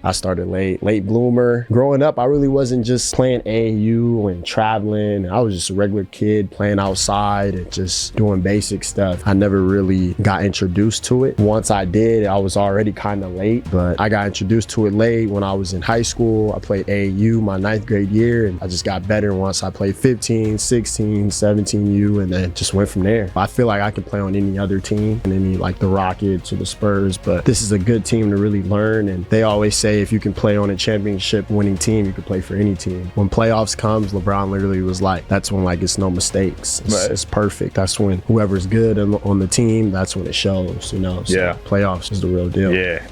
I started late bloomer. Growing up, I really wasn't just playing AAU and traveling. I was just a regular kid playing outside and just doing basic stuff. I never really got introduced to it. Once I did, I was already kind of late, but I got introduced to it late when I was in high school. I played AAU my 9th grade year, and I just got better once I played 15, 16, 17U, and then just went from there. I feel like I could play on any other team, and any like the Rockets or the Spurs, but this is a good team to really learn. And they always say if you can play on a championship winning team, you can play for any team. When playoffs comes, LeBron literally was like, that's when like it's no mistakes. It's perfect. That's when whoever's good on the team, that's when it shows, you know? So yeah. Playoffs is the real deal. Yeah.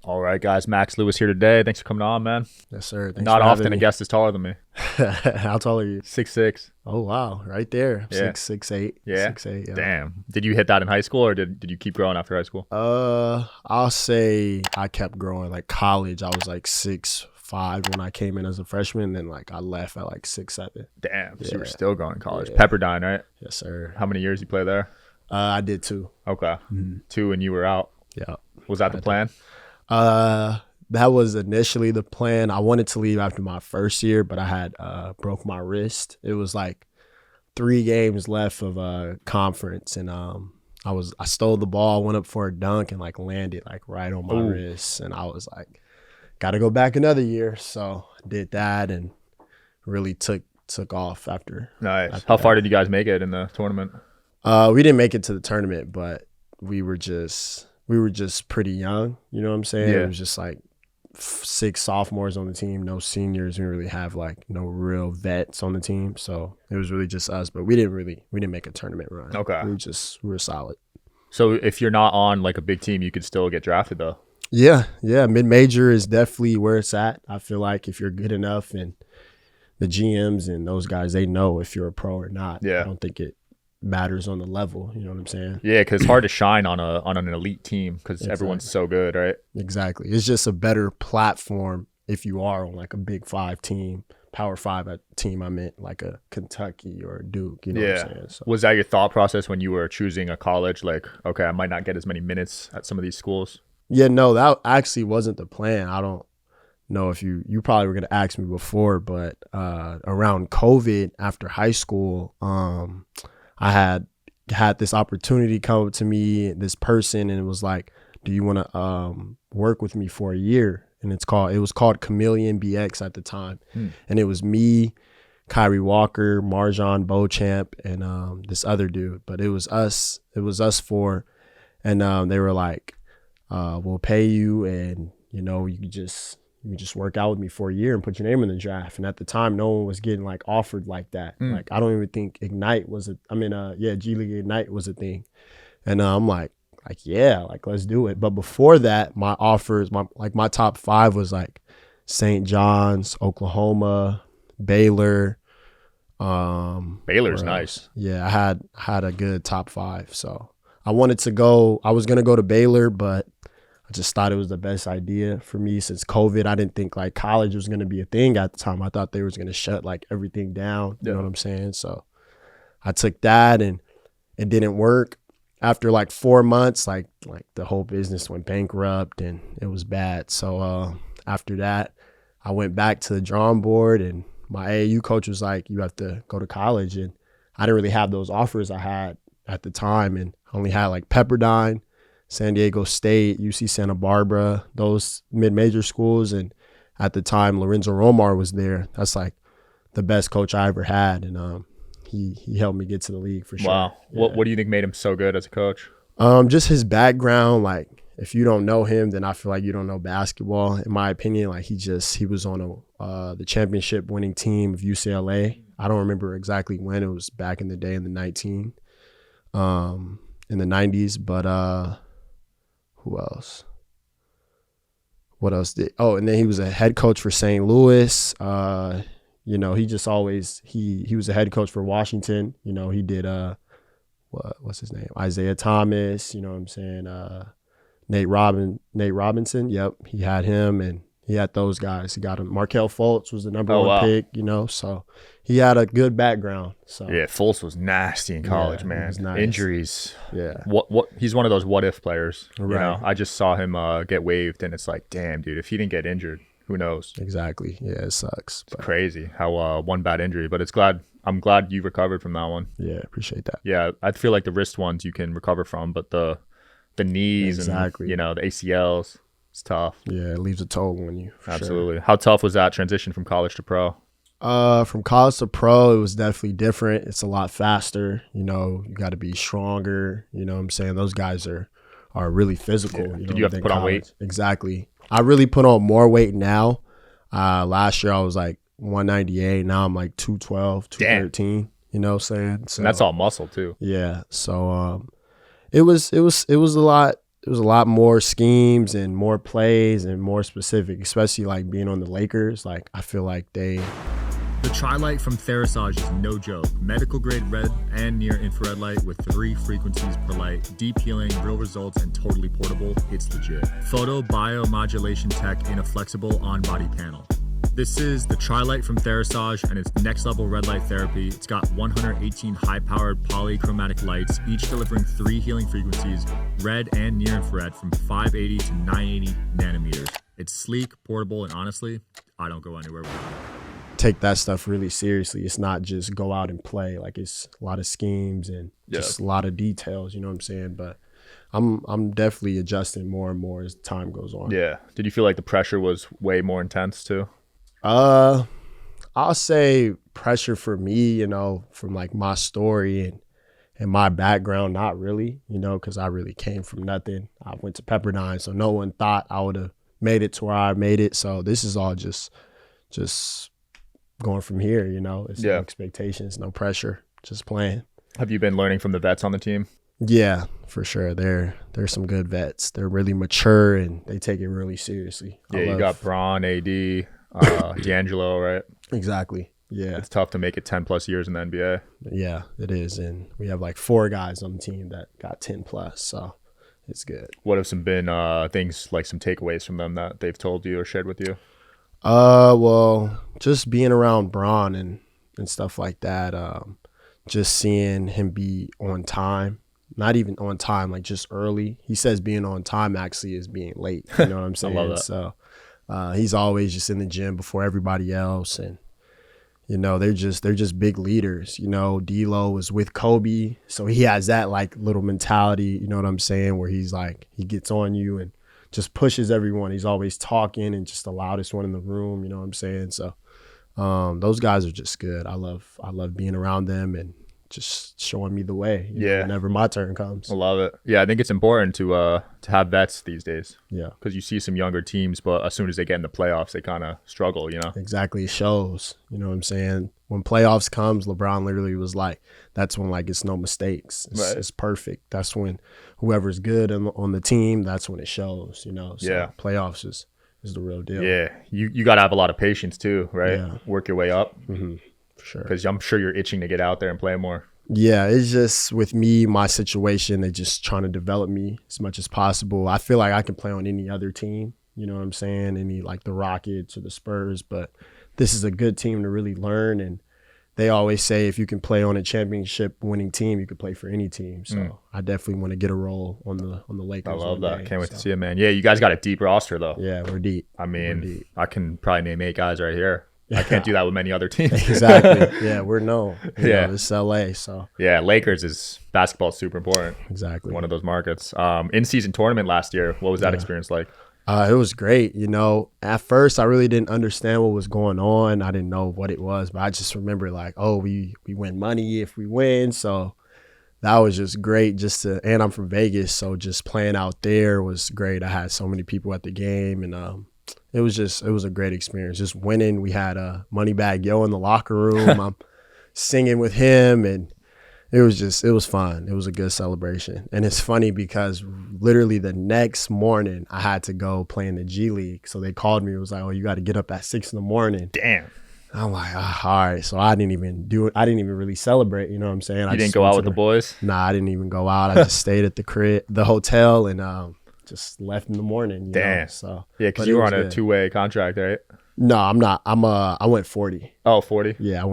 All right, guys. Max Lewis here today. Thanks for coming on, man. Yes, sir. Thanks Not often a guest is taller than me. How tall are you? 6'6". Oh, wow. Right there. Yeah. 6'8". Yeah. 6'8", yeah. Damn. Did you hit that in high school, or did you keep growing after high school? I'll say I kept growing. Like college, I was like 6'5" when I came in as a freshman. Then like I left at like 6'7". Damn. Yeah. So you were still going to college. Yeah. Pepperdine, right? Yes, sir. How many years you play there? I did 2. Okay. Mm-hmm. 2 and you were out. Yeah. Was that the plan? That was initially the plan. I wanted to leave after my first year, but I had broke my wrist. It was like 3 games left of a conference, and I stole the ball, went up for a dunk, and like landed like right on my wrist, and I was like, got to go back another year. So I did that and really took off after. Nice. How far did you guys make it in the tournament? We didn't make it to the tournament, but we were just pretty young. You know what I'm saying? Yeah. It was just like 6 sophomores on the team, no seniors. We didn't really have like no real vets on the team, so it was really just us. But we didn't make a tournament run. Okay. We were solid. So if you're not on like a big team, you could still get drafted though. Yeah. Mid-major is definitely where it's at. I feel like if you're good enough, and the GMs and those guys, they know if you're a pro or not. Yeah. I don't think it matters on the level. You know what I'm saying? Yeah, because it's hard to shine on an elite team because everyone's so good, right? Exactly. It's just a better platform if you are on like a Big 5 team, Power 5 team. I meant like a Kentucky or a Duke. You know what I'm saying? So. Was that your thought process when you were choosing a college? Like, okay, I might not get as many minutes at some of these schools. Yeah, no, that actually wasn't the plan. I don't know if you probably were going to ask me before, but around COVID after high school, I had this opportunity come up to me, this person, and it was like, do you want to work with me for a year? And it was called Chameleon BX at the time. And it was me, Kyrie Walker, Marjon Beauchamp, and this other dude. But it was us 4. And they were like, we'll pay you, and you know, you just work out with me for a year and put your name in the draft. And at the time, no one was getting like offered like that. Like, I don't even think Ignite was G League Ignite was a thing. And I'm like, yeah, like let's do it. But before that, my offers, my top 5 was like St. John's, Oklahoma, Baylor. Baylor's nice. Yeah, I had a good top 5. So I was going to go to Baylor, but I just thought it was the best idea for me since COVID. I didn't think like college was going to be a thing at the time. I thought they was going to shut like everything down. You know what I'm saying? So I took that, and it didn't work. After like 4 months, like the whole business went bankrupt and it was bad. So after that, I went back to the drawing board, and my AAU coach was like, you have to go to college. And I didn't really have those offers I had at the time. And I only had like Pepperdine, San Diego State, UC Santa Barbara, those mid-major schools. And at the time, Lorenzo Romar was there. That's like the best coach I ever had. And he helped me get to the league for sure. Wow. Yeah. What do you think made him so good as a coach? Just his background. Like, if you don't know him, then I feel like you don't know basketball. In my opinion, like he was on the championship winning team of UCLA. I don't remember exactly when. It was back in the day in the 90s. But who else? What else did? Oh, and then he was a head coach for St. Louis. You know, he just always he was a head coach for Washington. You know, he did what's his name? Isaiah Thomas. You know what I'm saying? Nate Robinson. Yep, he had him, and He had those guys. He got him. Markelle Fultz was the number Oh, one wow. pick, so he had a good background. So Yeah, Fultz was nasty in college, he man. was nice. Injuries. Yeah. What? He's one of those what if players. You Right. know, I just saw him get waived, and it's like, damn, dude, if he didn't get injured, who knows? Exactly. Yeah, it sucks. It's crazy how one bad injury, but I'm glad you recovered from that one. Yeah, appreciate that. Yeah, I feel like the wrist ones you can recover from, but the knees Exactly. and the ACLs, it's tough. Yeah, it leaves a toll on you. For Absolutely. How tough was that transition from college to pro? From college to pro, it was definitely different. It's a lot faster. You got to be stronger. You know what I'm saying? Those guys are really physical. Yeah. Did you have to put on weight? Exactly. I really put on more weight now. Last year I was like 198. Now I'm like 212, 213. Damn. You know what I'm saying? So, and that's all muscle too. Yeah. So it was a lot. It was a lot more schemes and more plays and more specific, especially like being on the Lakers. Like I feel like they. The Tri-Light from Therisage is no joke. Medical grade red and near infrared light with 3 frequencies per light, deep healing, real results, and totally portable. It's legit. Photo biomodulation tech in a flexible on-body panel. This is the Tri-Light from Therisage, and it's next level red light therapy. It's got 118 high-powered polychromatic lights, each delivering 3 healing frequencies, red and near infrared, from 580 to 980 nanometers. It's sleek, portable, and honestly, I don't go anywhere without it. Take that stuff really seriously. It's not just go out and play. Like it's a lot of schemes and just a lot of details. You know what I'm saying? But I'm definitely adjusting more and more as time goes on. Yeah. Did you feel like the pressure was way more intense too? I'll say pressure for me, from like my story and my background, not really, because I really came from nothing. I went to Pepperdine, so no one thought I would have made it to where I made it. So this is all just going from here, It's no expectations, no pressure, just playing. Have you been learning from the vets on the team? Yeah, for sure. They're some good vets. They're really mature and they take it really seriously. Yeah, you got Braun, AD, D'Angelo, right? Exactly. Yeah. It's tough to make it 10 plus years in the NBA. Yeah, it is. And we have like 4 guys on the team that got 10 plus. So it's good. What have been things like some takeaways from them that they've told you or shared with you? Well, just being around Braun and stuff like that, just seeing him be on time, not even on time, like just early. He says being on time actually is being late. You know what I'm saying? I love that. So he's always just in the gym before everybody else. And, they're just big leaders. D'Lo was with Kobe. So he has that like little mentality, you know what I'm saying? Where he's like, he gets on you and just pushes everyone. He's always talking and just the loudest one in the room. You know what I'm saying? So those guys are just good. I love being around them and just showing me the way. Whenever my turn comes. I love it. Yeah, I think it's important to have vets these days. Yeah, because you see some younger teams, but as soon as they get in the playoffs, they kind of struggle. Exactly. It shows. You know what I'm saying? When playoffs comes, LeBron literally was like, that's when like it's no mistakes. It's perfect. That's when whoever's good on the team, that's when it shows. So playoffs is the real deal. Yeah, you got to have a lot of patience too, right? Yeah. Work your way up. Mm-hmm. For sure. Because I'm sure you're itching to get out there and play more. Yeah, it's just with me, my situation, they're just trying to develop me as much as possible. I feel like I can play on any other team, you know what I'm saying? Any like the Rockets or the Spurs, but this is a good team to really learn. And they always say if you can play on a championship winning team, you could play for any team. So I definitely want to get a role on the Lakers. I love that. Can't wait to see it, man. Yeah, you guys got a deep roster though. Yeah, we're deep. I mean, I can probably name 8 guys right here. I can't do that with many other teams. Exactly. Yeah, we're known. It's LA. So yeah, Lakers is basketball is super important. Exactly. One of those markets. In-season tournament last year. What was that experience like? It was great. At first I really didn't understand what was going on. I didn't know what it was, but I just remember like, oh, we win money if we win. So that was just great. And I'm from Vegas, so just playing out there was great. I had so many people at the game, and it was a great experience. Just winning. We had a Moneybag Yo in the locker room. I'm singing with him, and it was fun. It was a good celebration. And it's funny because literally the next morning I had to go play in the G League. So they called me. It was like, oh, you got to get up at 6 a.m. Damn. I'm like, all right. So I didn't even do it. I didn't even really celebrate. You know what I'm saying? You didn't go out with the boys? Nah, I didn't even go out. I just stayed at the hotel, and just left in the morning. You Damn. know? So Yeah, because but you it were was on a good. 2-way contract, right? No, I'm not. I went 40. Oh, 40. Yeah,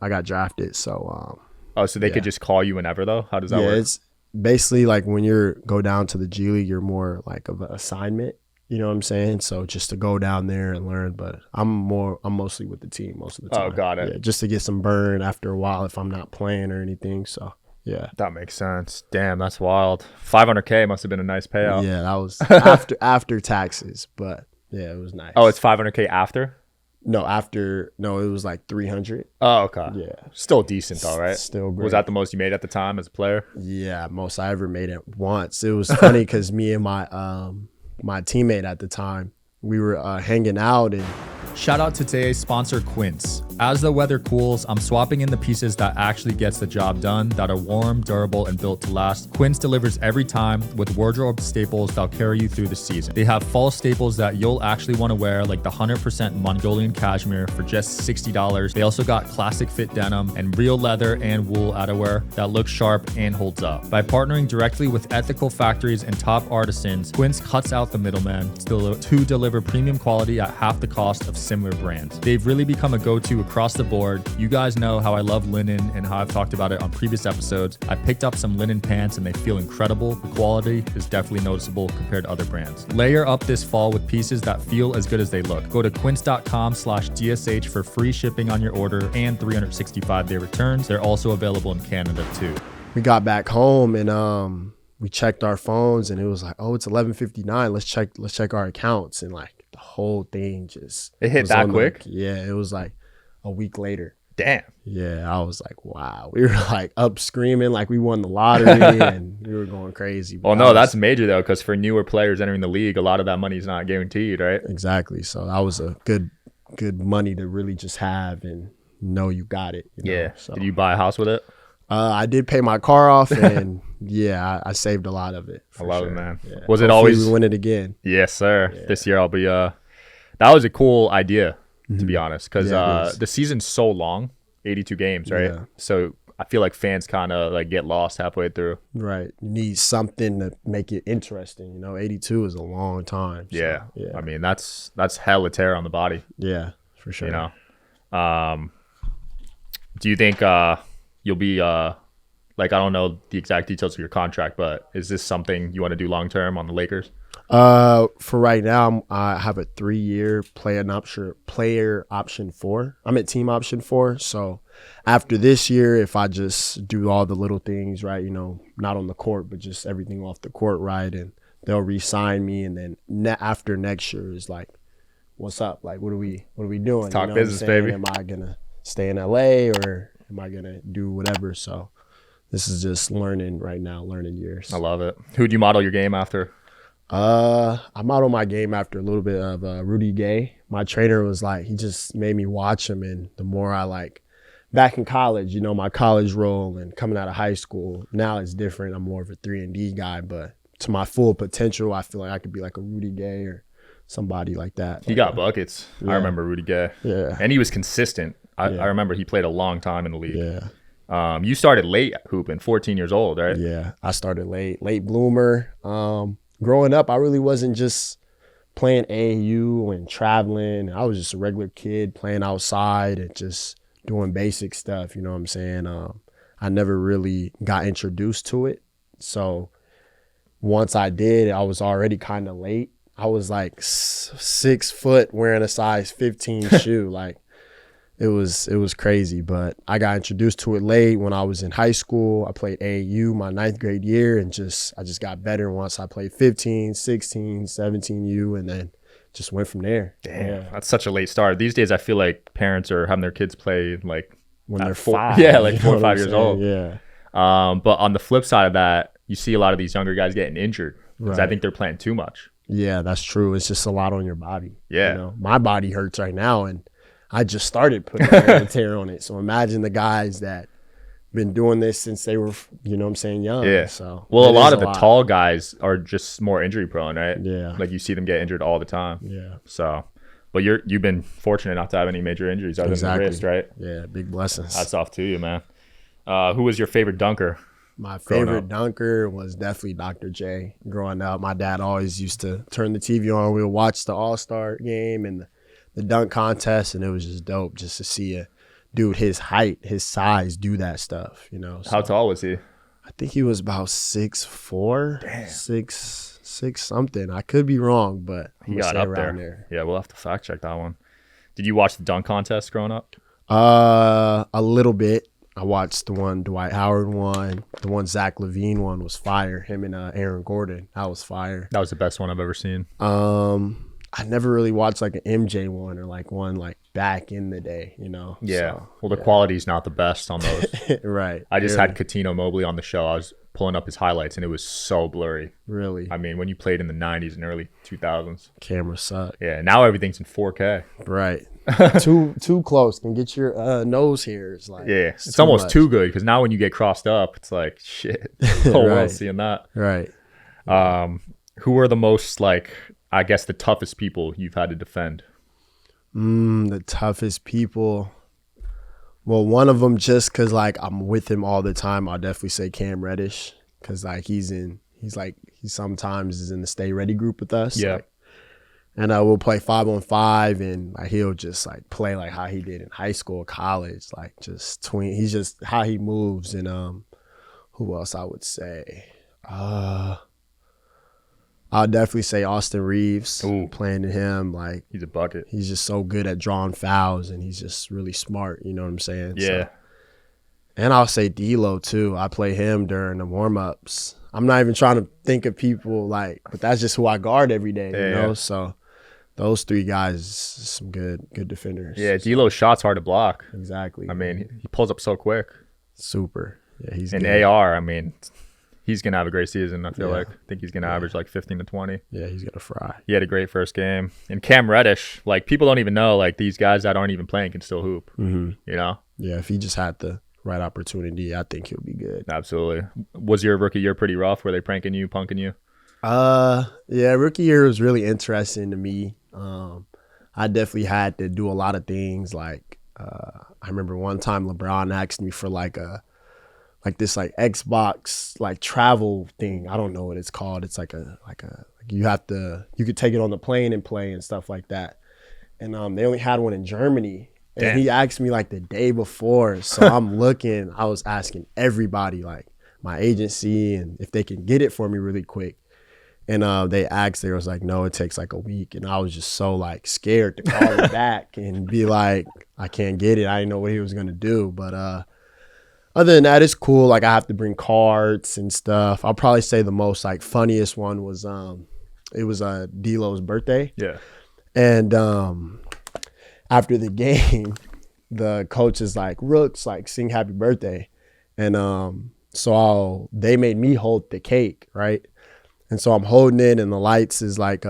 I got drafted. So Oh, so they could just call you whenever though? How does that yeah, work? it's basically like when go down to the G League, you're more like of an assignment. You know what I'm saying? So just to go down there and learn, but I'm mostly with the team most of the time. Oh, got it. Yeah, just to get some burn after a while if I'm not playing or anything. So yeah. That makes sense. Damn, that's wild. $500K must have been a nice payout. Yeah, that was after taxes, but yeah, it was nice. Oh, it's $500K after? no, it was like 300. Oh, okay. Yeah. Still decent though, right? Still great. Was that the most you made at the time as a player? Yeah, most I ever made it once. It was funny because me and my teammate at the time, we were hanging out and Shout out to today's sponsor, Quince. As the weather cools, I'm swapping in the pieces that actually gets the job done, that are warm, durable, and built to last. Quince delivers every time with wardrobe staples that'll carry you through the season. They have fall staples that you'll actually want to wear, like the 100% Mongolian cashmere for just $60. They also got classic fit denim and real leather and wool outerwear that looks sharp and holds up. By partnering directly with ethical factories and top artisans, Quince cuts out the middleman to deliver premium quality at half the cost of similar brands. They've really become a go-to across the board. You guys know how I love linen and how I've talked about it on previous episodes. I picked up some linen pants and they feel incredible. The quality is definitely noticeable compared to other brands. Layer up this fall with pieces that feel as good as they look. Go to quince.com/DSH for free shipping on your order and 365-day returns. They're also available in Canada too. we got back home and we checked our phones and it was like, oh, it's 11:59. Let's check our accounts, and like the whole thing just It hit was that on quick? Yeah, it was like a week later. Damn. Yeah, I was like, wow. We were like up screaming like we won the lottery and we were going crazy. But Well, no, that's major though, because for newer players entering the league, a lot of that money is not guaranteed, right? exactly. So that was a good money to really just have and know you got it. You know? Yeah. So Did you buy a house with it? I did pay my car off and yeah, I saved a lot of it. I love it, man. Yeah. Was it Hopefully always? we win it again? Yes, sir. Yeah. This year I'll be. That was a cool idea, to be honest, because Yeah, it is. the season's so long, 82 games, right? Yeah. So I feel like fans kind of like get lost halfway through. Right. You need something to make it interesting. 82 is a long time. So, Yeah. Yeah. I mean, that's hella tear on the body, Yeah, for sure. you know. Do you think you'll be like, I don't know the exact details of your contract, but is this something you want to do long term on the Lakers? For right now, I have a 3-year player option 4. I'm at team option 4. So after this year, if I just do all the little things right, not on the court, but just everything off the court right, and they'll re-sign me, and then after next year is like, what's up? Like, what are we doing? Talk what I'm business, saying? baby. Am I gonna stay in LA or am I gonna do whatever? So this is just learning right now, learning years. I love it. Who'd you model your game after? I model my game after a little bit of Rudy Gay. My trainer was like, he just made me watch him, and the more I back in college, my college role and coming out of high school, now it's different. I'm more of a 3-and-D guy, but to my full potential, I feel like I could be like a Rudy Gay or somebody like that. He got buckets. Yeah. I remember Rudy Gay. Yeah. And he was consistent. I Yeah. remember he played a long time in the league. Yeah. You started late hooping, 14 years old, right? Yeah. I started late bloomer. Growing up, I really wasn't just playing AAU and traveling. I was just a regular kid playing outside and just doing basic stuff. You know what I'm saying? I never really got introduced to it. So once I did, I was already kind of late. I was like 6 foot wearing a size 15 shoe. Like it was crazy, but I got introduced to it late when I was in high school. I played AAU my 9th grade year and I just got better once I played 15, 16, 17U and then just went from there. Damn, Yeah. that's such a late start. These days, I feel like parents are having their kids play like When at they're 4. 5. Yeah, like you 4 know or what 5 I'm years saying? old. Yeah. But on the flip side of that, you see a lot of these younger guys getting injured because I Right. think they're playing too much. Yeah, that's true. It's just a lot on your body. Yeah. My body hurts right now and I just started putting wear and tear on it. So imagine the guys that been doing this since they were, young. Yeah. So Well, a it lot is of the tall guys are just more injury prone, right? Yeah. Like you see them get injured all the time. Yeah. So, but you've been fortunate not to have any major injuries other than the wrist, right? Yeah, big blessings. That's off to you, man. Who was your favorite dunker? My growing favorite up? dunker was definitely Dr. J. Growing up, my dad always used to turn the TV on. We would watch the All-Star game and the dunk contest, and it was just dope just to see a dude his height, his size do that stuff, you know. How So, tall was he? I think he was about 6'4", 6 something. I could be wrong, but I'm He gonna got say up around there. Yeah, we'll have to fact check that one. Did you watch the dunk contest growing up? A little bit. I watched the one Dwight Howard won. The one Zach LaVine won was fire. Him and Aaron Gordon. That was fire. That was the best one I've ever seen. I never really watched like an MJ one or like one like back in the day, you know. Yeah. So, Well, the quality's not the best on those. right. I just really, had Katino Mobley on the show. I was pulling up his highlights, and it was so blurry. really I mean, when you played in the 90s and early 2000s. camera suck. Yeah, now everything's in 4K. Right. too close can get your nose hairs like. Yeah, it's almost much. too good because now when you get crossed up, it's like, shit, the whole Right. world's seeing that. Right. Who are the most, like, I guess the toughest people you've had to defend? The toughest people. Well, one of them just because like I'm with him all the time. I'll definitely say Cam Reddish because like he sometimes is in the Stay Ready group with us. Yeah. Like, and we'll play 5-on-5 and like, he'll just like play like how he did in high school, college, like just tween. He's just how he moves. And who else I would say? I'll definitely say Austin Reeves. Ooh. Playing to him, like He's a bucket. he's just so good at drawing fouls and he's just really smart. You know what I'm saying? Yeah. So, and I'll say D'Lo too. I play him during the warm-ups. I'm not even trying to think of people like, but that's just who I guard every day, you know? So those three guys, some good defenders. Yeah, D'Lo's shot's hard to block. Exactly. I mean, he pulls up so quick. super. Yeah, he's And good. AR, I mean, he's going to have a great season, I feel Yeah. like. I think he's going to average like 15 to 20. Yeah, he's gonna fry. He had a great first game. And Cam Reddish, like, people don't even know, like, these guys that aren't even playing can still hoop, you know? Yeah, if he just had the right opportunity, I think he'll be good. Absolutely. Was your rookie year pretty rough? Were they pranking you, punking you? Yeah, rookie year was really interesting to me. I definitely had to do a lot of things. Like, I remember one time LeBron asked me for like this Xbox like travel thing. I don't know what it's called. It's like you could take it on the plane and play and stuff like that. And they only had one in Germany. And Damn. he asked me like the day before. So I'm looking, I was asking everybody, like my agency, and if they can get it for me really quick. And they was like, no, it takes like a week. And I was just so like scared to call him back and be like, I can't get it. I didn't know what he was going to do. But other than that, it's cool. Like I have to bring cards and stuff. I'll probably say the most like funniest one was it was D'Lo's birthday. Yeah. And after the game, the coach is like, Rooks, like sing happy birthday. And so they made me hold the cake, right? And so I'm holding it and the lights is like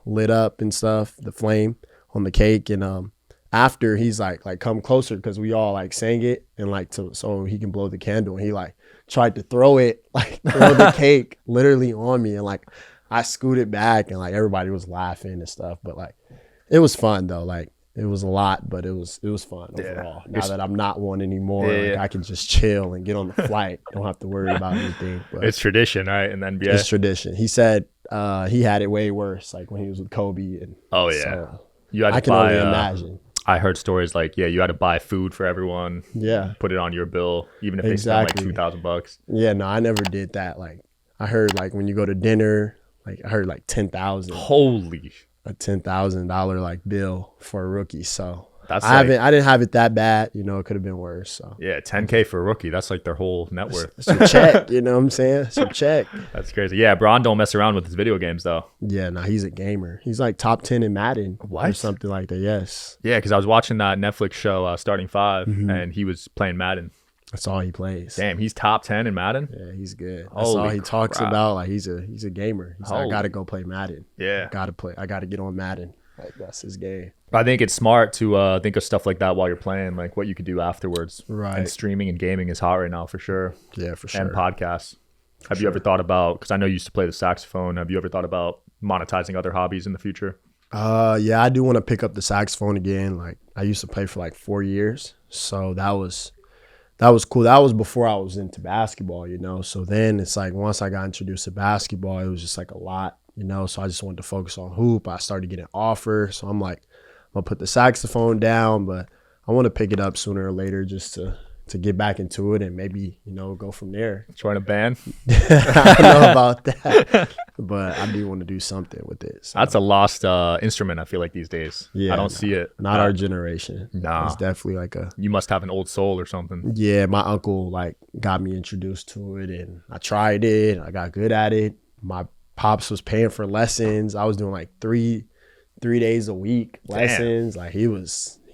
lit up and stuff, the flame on the cake. And after he's like come closer because we all like sang it and like so he can blow the candle. And he like tried to throw the cake literally on me. And like I scooted back and like everybody was laughing and stuff. But like it was fun though. Like it was a lot, but it was fun overall. Now that I'm not one anymore, like I can just chill and get on the flight. Don't have to worry about anything. But It's tradition, right? In the NBA. it's tradition. He said he had it way worse, like when he was with Kobe. And Oh, yeah. so You had to I can buy, only imagine. I heard stories like, you had to buy food for everyone. Yeah. Put it on your bill, even if they Exactly. spent like $2,000. Yeah, no, I never did that. Like I heard like when you go to dinner, like I heard like 10,000, Holy. a $10,000 like bill for a rookie. So That's I like, didn't have it that bad. You know, it could have been worse. So yeah, $10K for a rookie. That's like their whole net worth. it's a check. You know what I'm saying? It's a check. That's crazy. Yeah, Bron don't mess around with his video games though. Yeah, no, he's a gamer. He's like top 10 in Madden or What? something like that. Yes, Yeah, because I was watching that Netflix show, Starting Five, and he was playing Madden. that's all he plays. Damn, he's top 10 in Madden. Yeah, he's good. That's Holy all he talks crap. about. Like he's a gamer. He's like, I Holy- gotta go play Madden. Yeah. I gotta get on Madden. Like that's his game. I think it's smart to think of stuff like that while you're playing, like what you could do afterwards. Right. And streaming and gaming is hot right now for sure. Yeah, for sure. And podcasts. Have you ever thought about, because I know you used to play the saxophone, have you ever thought about monetizing other hobbies in the future? Yeah, I do want to pick up the saxophone again. Like I used to play for like 4 years, so that was that was cool. That was before I was into basketball, you know. So then it's like once I got introduced to basketball, it was just like a lot, you know. So I just wanted to focus on hoop. I started getting offers. So I'm like, I'm gonna put the saxophone down, but I want to pick it up sooner or later just to get back into it and maybe, you know, go from there. Join a band? I don't know about that, but I do want to do something with it. So. That's a lost instrument, I feel like, these days. Yeah, I don't see it. Not our generation. Nah. It's definitely like a... You must have an old soul or something. Yeah, my uncle like got me introduced to it and I tried it. I got good at it. My pops was paying for lessons. I was doing like three days a week lessons. Like he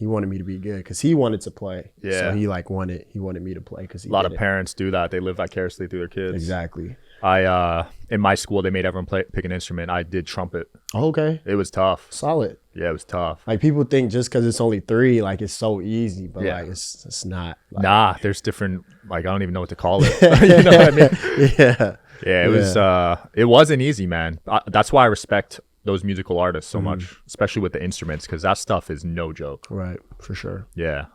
wanted me to be good because he wanted to play. Yeah. So he wanted me to play because a lot of parents do that. They live vicariously through their kids. Exactly. In my school, they made everyone pick an instrument. I did trumpet. Oh, okay. It was tough. Solid. Yeah, it was tough. Like people think just because it's only 3, like it's so easy, but Yeah. like it's not. Like, Nah, there's different, like, I don't even know what to call it. You know what I mean? Yeah. Yeah, it wasn't easy, man. That's why I respect those musical artists so much, especially with the instruments, because that stuff is no joke. Right. For sure. Yeah.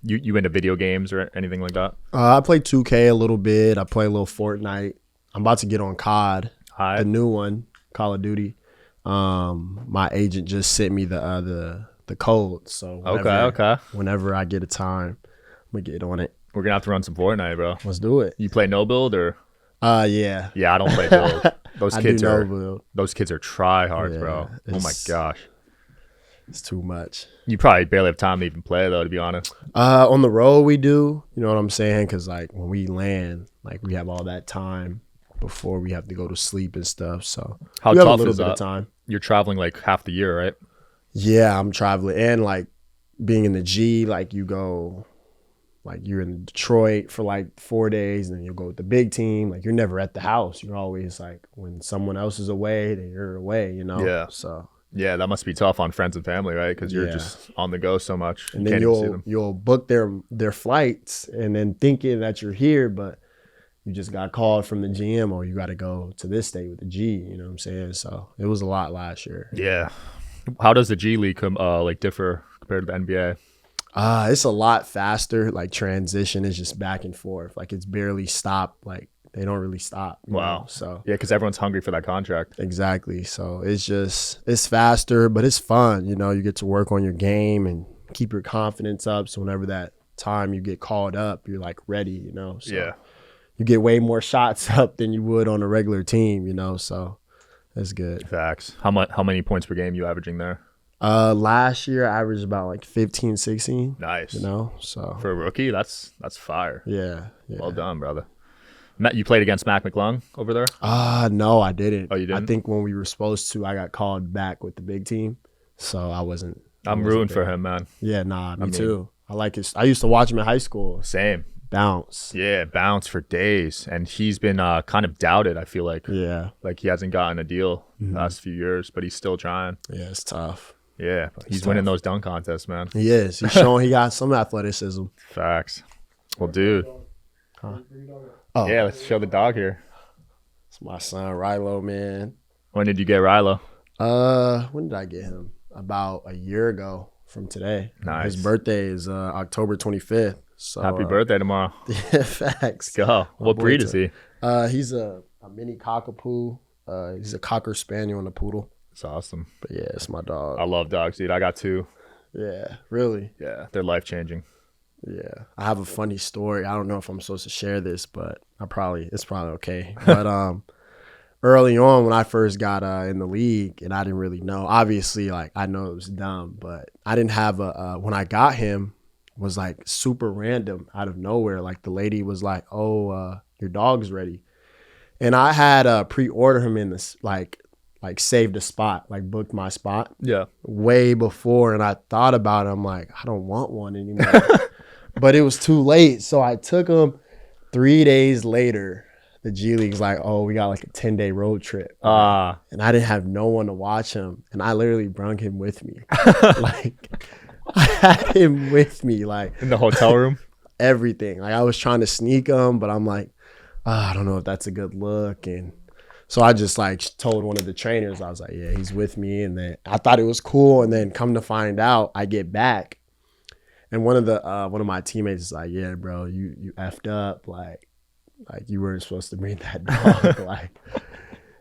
You into video games or anything like that? I play 2K a little bit. I play a little Fortnite. I'm about to get on COD, the new one, Call of Duty. My agent just sent me the code. So whenever I get a time, I'm gonna get on it. We're gonna have to run some Fortnite, bro. Let's do it. You play no build or? Yeah. Yeah, I don't play build. Those kids no are build. Those kids are tryhards, Yeah, bro. Oh my gosh. It's too much. You probably barely have time to even play though, to be honest. On the road we do, you know what I'm saying? Because like when we land, like we have all that time before we have to go to sleep and stuff. So How we have tough a little is bit that? of time. You're traveling like half the year, right? Yeah, I'm traveling and like being in the G, like you go, like you're in Detroit for like 4 days, and then you'll go with the big team. Like you're never at the house. You're always like when someone else is away, then you're away. You know. Yeah. So. Yeah, that must be tough on friends and family, right? Because you're just on the go so much. And you then can't even see them. you'll book their flights, and then thinking that you're here, but you just got called from the GM, or you got to go to this state with the G. You know what I'm saying? So it was a lot last year. Yeah. How does the G League like differ compared to the NBA? It's a lot faster. Like transition is just back and forth. Like it's barely stopped. Like they don't really stop. You know? So yeah, because everyone's hungry for that contract. Exactly. So it's faster, but it's fun. You know, you get to work on your game and keep your confidence up. So whenever that time you get called up, you're like ready. You know. So yeah. You get way more shots up than you would on a regular team. You know. So that's good. Facts. How many points per game you averaging there? Last year I averaged about like 15, 16. Nice. You know. So for a rookie, that's fire. Yeah. Well done, brother. Matt, you played against Mac McClung over there? No, I didn't. Oh, you didn't? I think when we were supposed to, I got called back with the big team, so I wasn't. I'm rooting for him, man. Yeah, me too. I like his. I used to watch him in high school. Same. Bounce. Yeah, bounce for days, and he's been kind of doubted. I feel like. Yeah. Like he hasn't gotten a deal the last few years, but he's still trying. Yeah, it's tough. Yeah, he's winning those dunk contests, man. He is. He's showing he got some athleticism. Facts. Well, dude. Huh? Oh. Yeah, let's show the dog here. It's my son, Rilo, man. When did you get Rilo? When did I get him? About a year ago from today. Nice. His birthday is October 25th. So happy birthday tomorrow. Yeah, facts. Go. What breed is he? He's a mini cockapoo. He's a cocker spaniel and a poodle. That's awesome. But yeah, it's my dog. I love dogs, dude. I got 2. Yeah, really? Yeah, they're life-changing. Yeah. I have a funny story. I don't know if I'm supposed to share this, but it's probably okay. But early on when I first got in the league, and I didn't really know, obviously, like I know it was dumb, but I didn't have when I got him was like super random out of nowhere. Like the lady was like, "Oh, your dog's ready." And I had pre-order him in this like saved a spot, like booked my spot. Yeah. Way before, and I thought about it. I'm like, I don't want one anymore. But it was too late. So I took him 3 days later. The G League's like, oh, we got like a 10-day road trip. And I didn't have no one to watch him. And I literally brung him with me. Like, I had him with me. Like in the hotel room? Everything. Like I was trying to sneak him, but I'm like, I don't know if that's a good look. And so I just like told one of the trainers, I was like, yeah, he's with me. And then I thought it was cool. And then come to find out, I get back And one of my teammates is like, yeah, bro, you effed up, like you weren't supposed to bring that dog. Like,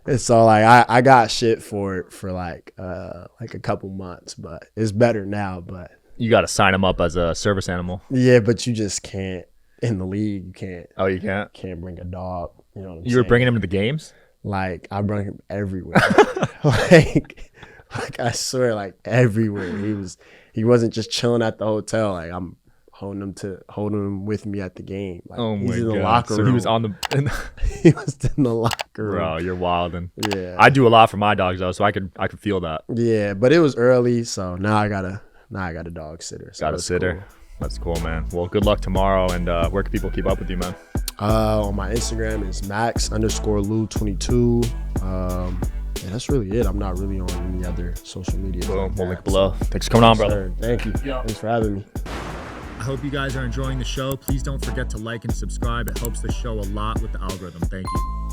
and so like I got shit for it for like a couple months, but it's better now. But You got to sign him up as a service animal. yeah, but you just can't in the league. You can't. Oh, you can't? Can't bring a dog. You know what I'm You saying? were bringing him to the games? Like I brought him everywhere. like I swear, like everywhere. He wasn't just chilling at the hotel. Like I'm holding him with me at the game. Like, Oh my he's in the God. locker room. So he was on the He was in the locker room. Bro, you're wilding. Yeah. I do a lot for my dogs though, so I could feel that. Yeah, but it was early, so now I got a dog sitter. So Got a it's sitter. cool. That's cool, man. Well, good luck tomorrow. And where can people keep up with you, man? On my Instagram is max_Lou22. Yeah, that's really it. I'm not really on any other social media. Boom. We'll link below. Thanks for coming on, brother. Thank you. Thanks for having me. I hope you guys are enjoying the show. Please don't forget to like and subscribe. It helps the show a lot with the algorithm. Thank you.